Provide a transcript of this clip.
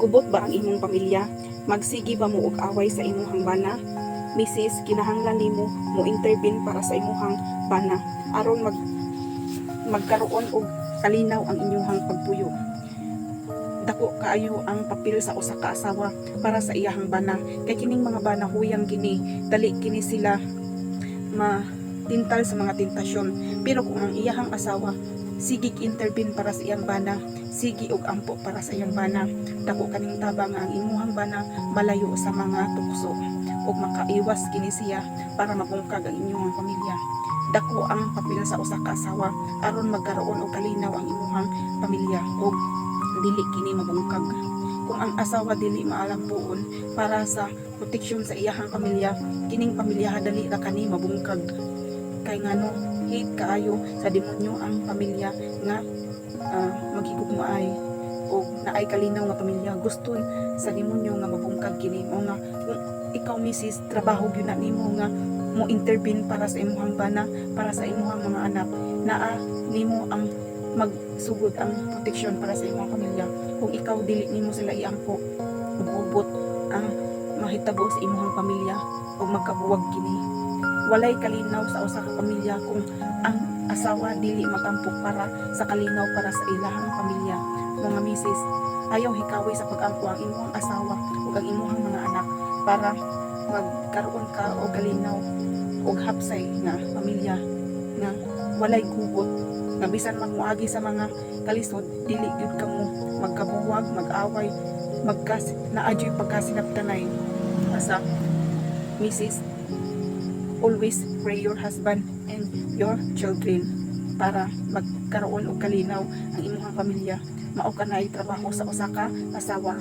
Gubot ba ang imong pamilya? Magsigi ba mo og away sa imuhang bana? Misis, kinahanglan nimo mo intervene para sa imuhang bana aron magkaroon og kalinaw ang inyuhang pagpuyo. Dako kaayo ang papel sa usa ka asawa para sa iyahang bana, kay kining mga bana huyang gini, dali kini sila matintal sa mga tentasyon. Pero kung ang iyahang asawa sige intervene para sa iyang bana, sige og ampo para sa iyang bana, dako kaning tabang nga ang imuhang bana malayo sa mga tukso ug makaiwas kini siya para mabungkag ang inyong pamilya. Dako ang papel sa usa ka asawa aron magkaroon og kalinaw ang imuhang pamilya ug dili kini mabungkag. Kung ang asawa dili maalampuon para sa proteksyon sa iyahang pamilya, kining pamilya dali ra kani mabungkag. Kay ngano hate kaayo sa demonyo ang pamilya nga maghigugmaay o naay kalinaw nga pamilya. Gusto sa demonyo nga mabungkag kini o nga kung ikaw misis trabaho gyud na nimo nga mo intervene para sa imuhang bana, para sa imuhang mga anak, naa nimo ang magsugod ang proteksyon para sa imong pamilya. Kung ikaw dili nimo sila iampo, ubot ang mahitabo sa imong pamilya o magkabuwag kini. Walay kalinaw sa usa ka pamilya kung ang asawa dili matampok para sa kalinaw para sa ilahang pamilya. Mga misis, ayaw hikawi sa pag-ampo ang imong asawa o ang imong mga anak para magkaroon ka o kalinaw o hapsay nga pamilya nga walay gubot nga bisan magmuagi sa mga kalisod dili gyud kamo magkabuwag, mag-away, naadyoy pagkasinabtanay. Asa misis, always pray your husband and your children para magkaroon og kalinaw ang imong pamilya. Mao kanay trabaho sa usa ka asawa.